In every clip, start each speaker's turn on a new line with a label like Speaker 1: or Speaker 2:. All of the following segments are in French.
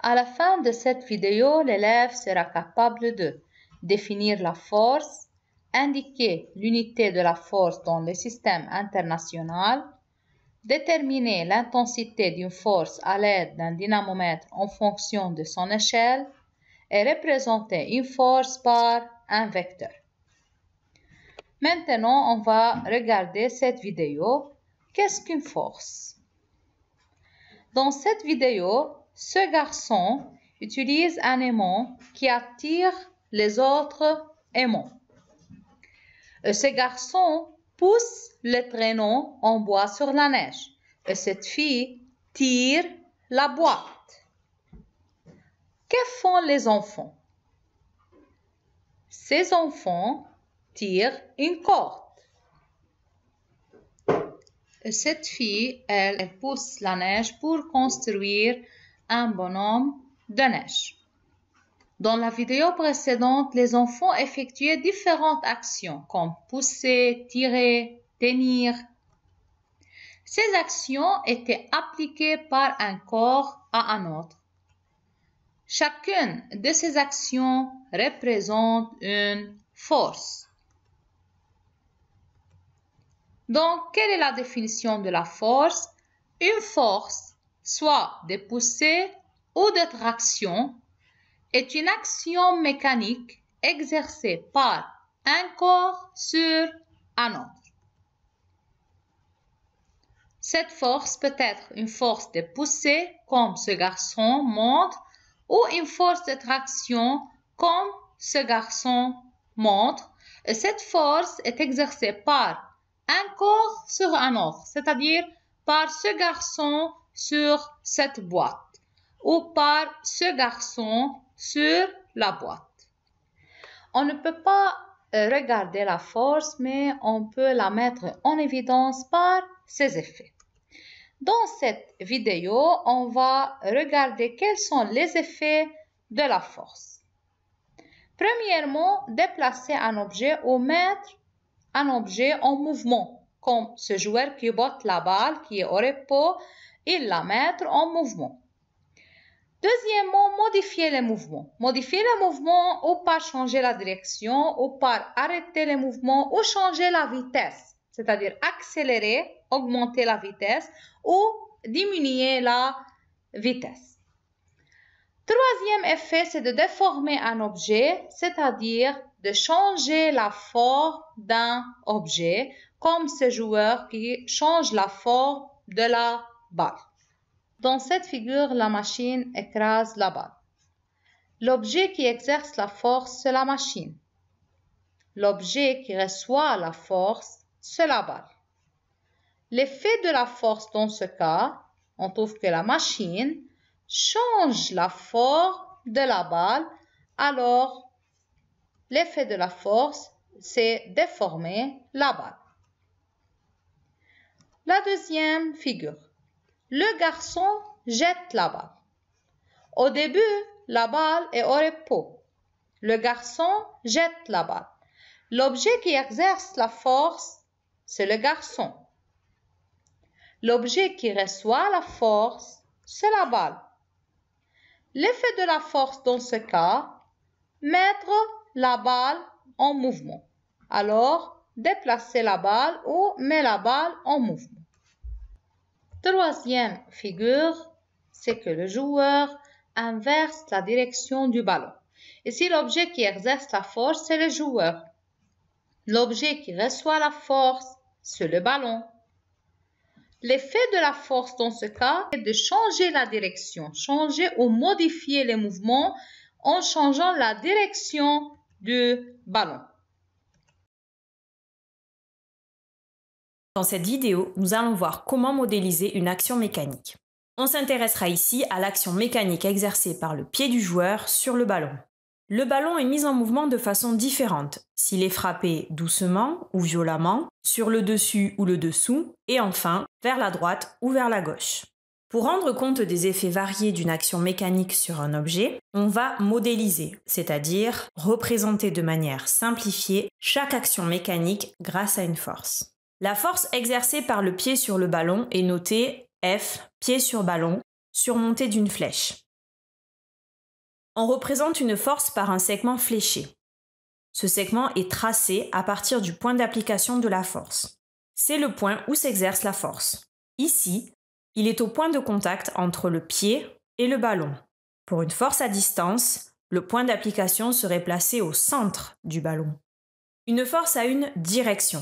Speaker 1: À la fin de cette vidéo, l'élève sera capable de définir la force, indiquer l'unité de la force dans le système international, déterminer l'intensité d'une force à l'aide d'un dynamomètre en fonction de son échelle et représenter une force par un vecteur. Maintenant, on va regarder cette vidéo. Qu'est-ce qu'une force? Dans cette vidéo, ce garçon utilise un aimant qui attire les autres aimants. Ce garçon pousse le traîneau en bois sur la neige. Et cette fille tire la boîte. Que font les enfants? Ces enfants tirent une corde. Et cette fille, elle pousse la neige pour construire un bonhomme de neige. Dans la vidéo précédente, les enfants effectuaient différentes actions comme pousser, tirer, tenir. Ces actions étaient appliquées par un corps à un autre. Chacune de ces actions représente une force. Donc, quelle est la définition de la force? Une force, soit de poussée ou de traction, est une action mécanique exercée par un corps sur un autre. Cette force peut être une force de poussée, comme ce garçon montre, ou une force de traction, comme ce garçon montre. Et cette force est exercée par un corps sur un autre, c'est-à-dire par ce garçon sur cette boîte ou par ce garçon sur la boîte. On ne peut pas regarder la force, mais on peut la mettre en évidence par ses effets. Dans cette vidéo, on va regarder quels sont les effets de la force. Premièrement, déplacer un objet ou mettre un objet en mouvement, comme ce joueur qui botte la balle qui est au repos, il la met en mouvement. Deuxièmement, modifier les mouvements. Modifier les mouvements ou par changer la direction, ou par arrêter les mouvements, ou changer la vitesse, c'est-à-dire accélérer, augmenter la vitesse, ou diminuer la vitesse. Troisième effet, c'est de déformer un objet, c'est-à-dire de changer la forme d'un objet, comme ce joueur qui change la forme de la balle. Dans cette figure, la machine écrase la balle. L'objet qui exerce la force, c'est la machine. L'objet qui reçoit la force, c'est la balle. L'effet de la force dans ce cas, on trouve que la machine change la forme de la balle, alors l'effet de la force, c'est déformer la balle. La deuxième figure. Le garçon jette la balle. Au début, la balle est au repos. Le garçon jette la balle. L'objet qui exerce la force, c'est le garçon. L'objet qui reçoit la force, c'est la balle. L'effet de la force dans ce cas, mettre la balle en mouvement. Alors, déplacer la balle ou mettre la balle en mouvement. Troisième figure, c'est que le joueur inverse la direction du ballon. Ici, l'objet qui exerce la force, c'est le joueur. L'objet qui reçoit la force, c'est le ballon. L'effet de la force dans ce cas est de changer la direction, changer ou modifier les mouvements en changeant la direction du ballon.
Speaker 2: Dans cette vidéo, nous allons voir comment modéliser une action mécanique. On s'intéressera ici à l'action mécanique exercée par le pied du joueur sur le ballon. Le ballon est mis en mouvement de façon différente, s'il est frappé doucement ou violemment, sur le dessus ou le dessous, et enfin, vers la droite ou vers la gauche. Pour rendre compte des effets variés d'une action mécanique sur un objet, on va modéliser, c'est-à-dire représenter de manière simplifiée chaque action mécanique grâce à une force. La force exercée par le pied sur le ballon est notée F, pied sur ballon, surmontée d'une flèche. On représente une force par un segment fléché. Ce segment est tracé à partir du point d'application de la force. C'est le point où s'exerce la force. Ici, il est au point de contact entre le pied et le ballon. Pour une force à distance, le point d'application serait placé au centre du ballon. Une force a une direction.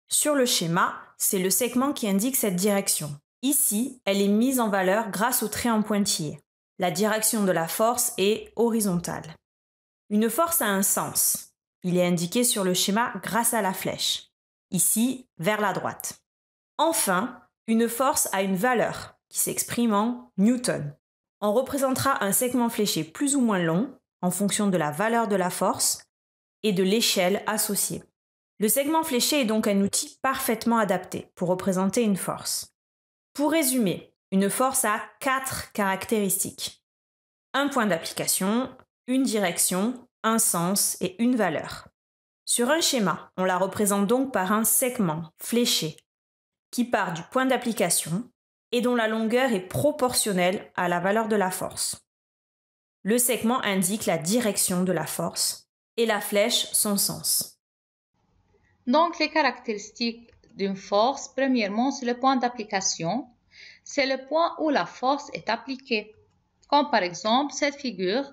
Speaker 2: Sur le schéma, c'est le segment qui indique cette direction. Ici, elle est mise en valeur grâce au trait en pointillé. La direction de la force est horizontale. Une force a un sens. Il est indiqué sur le schéma grâce à la flèche. Ici, vers la droite. Enfin, une force a une valeur qui s'exprime en newton. On représentera un segment fléché plus ou moins long en fonction de la valeur de la force et de l'échelle associée. Le segment fléché est donc un outil parfaitement adapté pour représenter une force. Pour résumer, une force a 4 caractéristiques. Un point d'application, une direction, un sens et une valeur. Sur un schéma, on la représente donc par un segment fléché qui part du point d'application et dont la longueur est proportionnelle à la valeur de la force. Le segment indique la direction de la force et la flèche son sens.
Speaker 1: Donc, les caractéristiques d'une force, premièrement, c'est le point d'application. C'est le point où la force est appliquée. Comme par exemple, cette figure,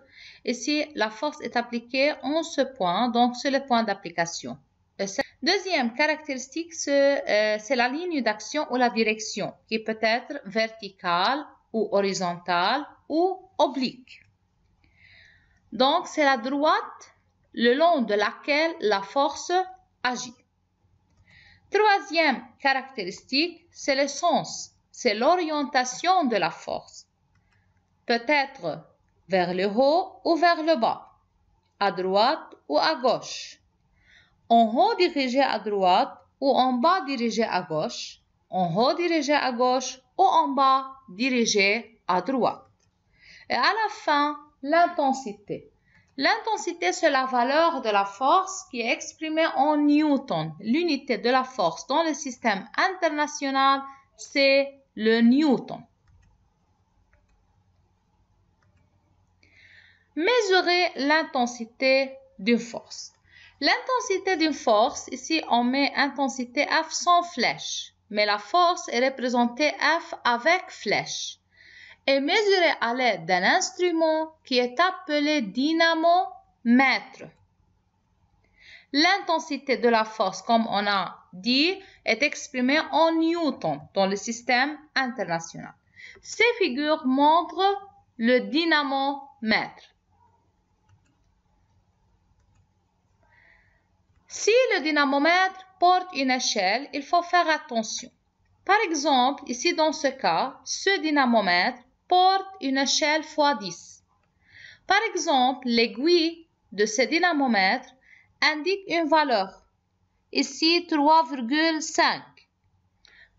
Speaker 1: ici, la force est appliquée en ce point, donc c'est le point d'application. Deuxième caractéristique, c'est la ligne d'action ou la direction, qui peut être verticale ou horizontale ou oblique. Donc, c'est la droite le long de laquelle la force agit. Troisième caractéristique, c'est le sens, c'est l'orientation de la force. Peut-être vers le haut ou vers le bas, à droite ou à gauche, en haut dirigé à droite ou en bas dirigé à gauche, en haut dirigé à gauche ou en bas dirigé à droite. Et à la fin, l'intensité. L'intensité, c'est la valeur de la force qui est exprimée en newton. L'unité de la force dans le système international, c'est le newton. Mesurer l'intensité d'une force. L'intensité d'une force, ici on met intensité F sans flèche, mais la force est représentée F avec flèche. Est mesurée à l'aide d'un instrument qui est appelé dynamomètre. L'intensité de la force, comme on a dit, est exprimée en newton dans le système international. Ces figures montrent le dynamomètre. Si le dynamomètre porte une échelle, il faut faire attention. Par exemple, ici dans ce cas, ce dynamomètre porte une échelle x10. Par exemple, l'aiguille de ce dynamomètre indique une valeur. Ici, 3,5.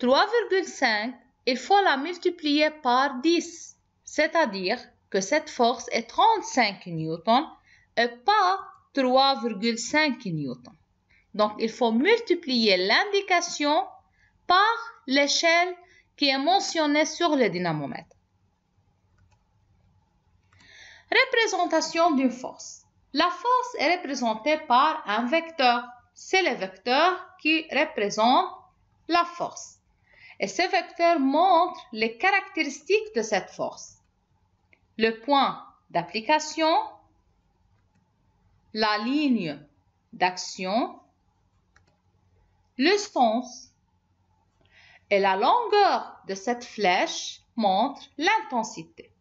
Speaker 1: 3,5, il faut la multiplier par 10. C'est-à-dire que cette force est 35 newtons et pas 3,5 newtons. Donc, il faut multiplier l'indication par l'échelle qui est mentionnée sur le dynamomètre. Représentation d'une force. La force est représentée par un vecteur. C'est le vecteur qui représente la force. Et ce vecteur montre les caractéristiques de cette force. Le point d'application, la ligne d'action, le sens et la longueur de cette flèche montrent l'intensité.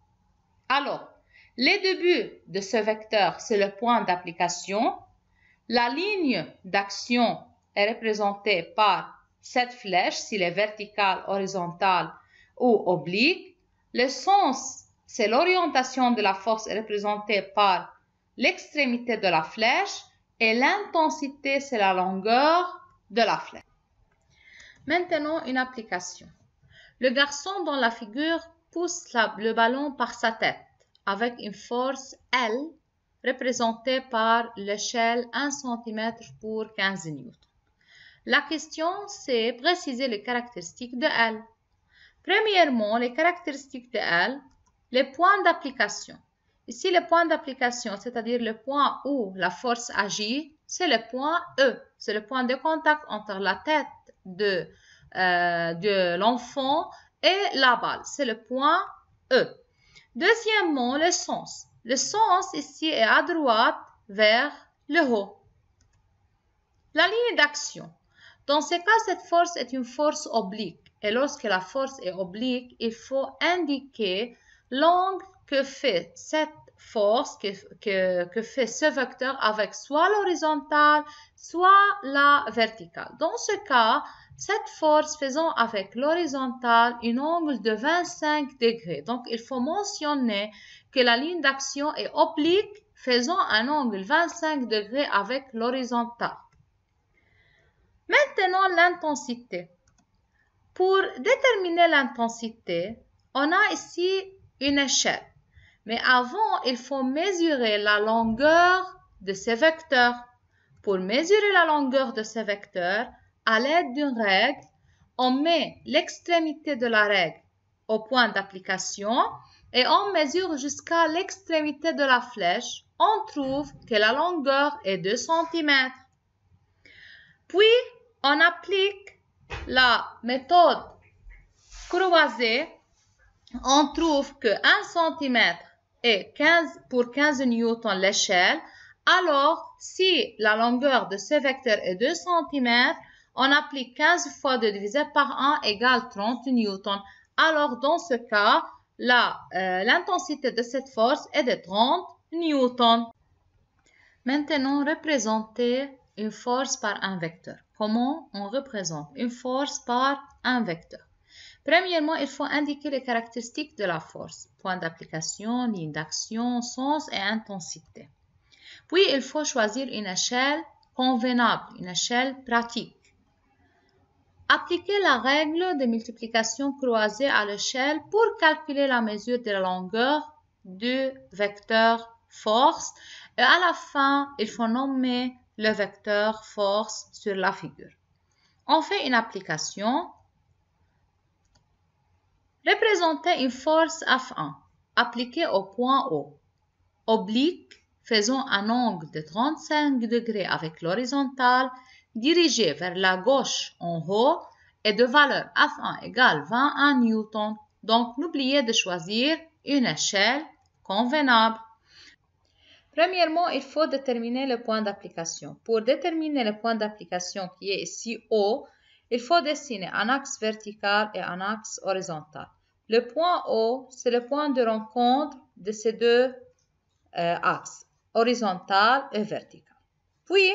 Speaker 1: Alors, les débuts de ce vecteur, c'est le point d'application. La ligne d'action est représentée par cette flèche, s'il est verticale, horizontale ou oblique. Le sens, c'est l'orientation de la force est représentée par l'extrémité de la flèche et l'intensité, c'est la longueur de la flèche. Maintenant, une application. Le garçon dans la figure pousse le ballon par sa tête avec une force L représentée par l'échelle 1 cm pour 15 N. La question, c'est préciser les caractéristiques de L. Premièrement, les caractéristiques de L, les points d'application. Ici, le point d'application, c'est-à-dire le point où la force agit, c'est le point E. C'est le point de contact entre la tête de l'enfant et la balle. C'est le point E. Deuxièmement, le sens. Le sens ici est à droite vers le haut. La ligne d'action. Dans ce cas, cette force est une force oblique. Et lorsque la force est oblique, il faut indiquer l'angle que fait cette force, que fait ce vecteur avec soit l'horizontale, soit la verticale. Dans ce cas, cette force faisant avec l'horizontale un angle de 25 degrés. Donc, il faut mentionner que la ligne d'action est oblique, faisant un angle 25 degrés avec l'horizontale. Maintenant, l'intensité. Pour déterminer l'intensité, on a ici une échelle. Mais avant, il faut mesurer la longueur de ces vecteurs. Pour mesurer la longueur de ces vecteurs, à l'aide d'une règle, on met l'extrémité de la règle au point d'application et on mesure jusqu'à l'extrémité de la flèche. On trouve que la longueur est 2 cm. Puis, on applique la méthode croisée. On trouve que 1 cm est pour 15 newtons l'échelle. Alors, si la longueur de ce vecteur est 2 cm, on applique 15 fois 2 divisé par 1 égale 30 newtons. Alors, dans ce cas, l'intensité de cette force est de 30 newtons. Maintenant, représenter une force par un vecteur. Comment on représente une force par un vecteur? Premièrement, il faut indiquer les caractéristiques de la force. Point d'application, ligne d'action, sens et intensité. Puis, il faut choisir une échelle convenable, une échelle pratique. Appliquer la règle de multiplication croisée à l'échelle pour calculer la mesure de la longueur du vecteur force. Et à la fin, il faut nommer le vecteur force sur la figure. On fait une application. Représenter une force F1 appliquée au point O. Oblique, faisant un angle de 35 degrés avec l'horizontale, dirigé vers la gauche en haut et de valeur F1 égale 21 newtons. Donc, n'oubliez de choisir une échelle convenable. Premièrement, il faut déterminer le point d'application. Pour déterminer le point d'application qui est ici O, il faut dessiner un axe vertical et un axe horizontal. Le point O, c'est le point de rencontre de ces deux axes, horizontal et vertical. Puis,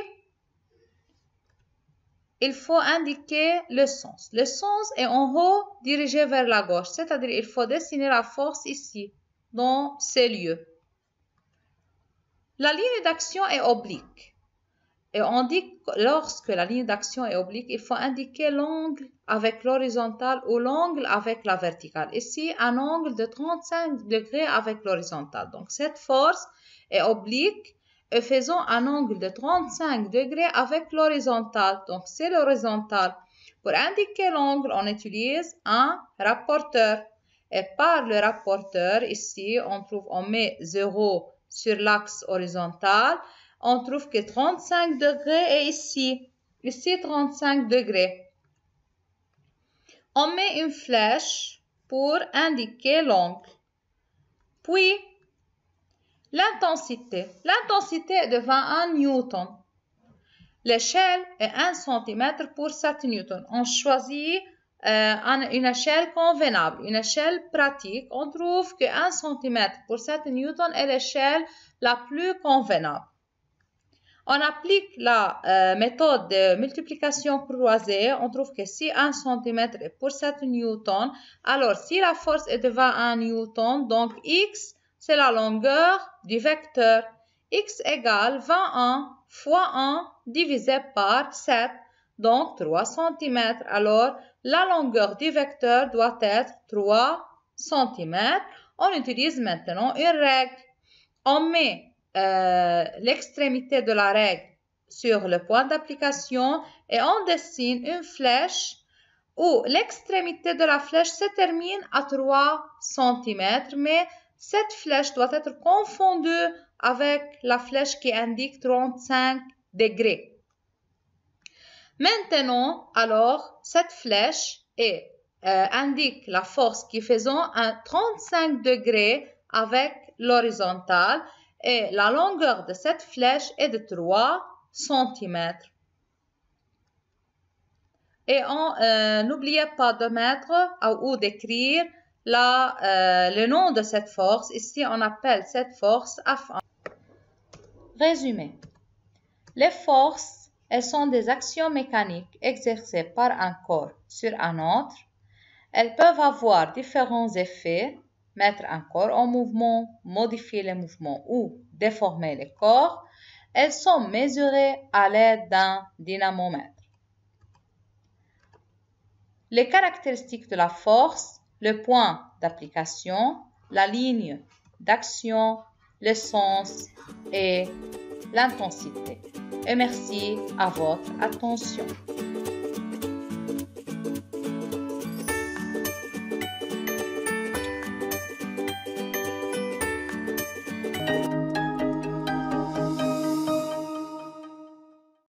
Speaker 1: il faut indiquer le sens. Le sens est en haut, dirigé vers la gauche, c'est-à-dire il faut dessiner la force ici, dans ces lieux. La ligne d'action est oblique. Et on dit que lorsque la ligne d'action est oblique, il faut indiquer l'angle avec l'horizontale ou l'angle avec la verticale. Ici, un angle de 35 degrés avec l'horizontale. Donc, cette force est oblique et faisons un angle de 35 degrés avec l'horizontale. Donc, c'est l'horizontale. Pour indiquer l'angle, on utilise un rapporteur. Et par le rapporteur, ici, on met 0 sur l'axe horizontal. On trouve que 35 degrés est ici. Ici, 35 degrés. On met une flèche pour indiquer l'angle. Puis, l'intensité. L'intensité est de 21 newtons. L'échelle est 1 cm pour 7 newtons. On choisit une échelle convenable, une échelle pratique. On trouve que 1 cm pour 7 newtons est l'échelle la plus convenable. On applique la méthode de multiplication croisée. On trouve que si 1 cm est pour 7 newtons, alors si la force est de 21 newtons, donc x, c'est la longueur du vecteur. X égale 21 fois 1 divisé par 7, donc 3 cm. Alors, la longueur du vecteur doit être 3 cm. On utilise maintenant une règle. On met l'extrémité de la règle sur le point d'application et on dessine une flèche où l'extrémité de la flèche se termine à 3 cm, mais cette flèche doit être confondue avec la flèche qui indique 35 degrés. Maintenant, alors, cette flèche indique la force qui faisant un 35 degrés avec l'horizontale et la longueur de cette flèche est de 3 cm. Et n'oubliez pas de mettre ou d'écrire le nom de cette force. Ici, on appelle cette force F1. Résumé. Les forces, elles sont des actions mécaniques exercées par un corps sur un autre. Elles peuvent avoir différents effets, mettre un corps en mouvement, modifier les mouvements ou déformer les corps. Elles sont mesurées à l'aide d'un dynamomètre. Les caractéristiques de la force, le point d'application, la ligne d'action, le sens et l'intensité. Et merci à votre attention.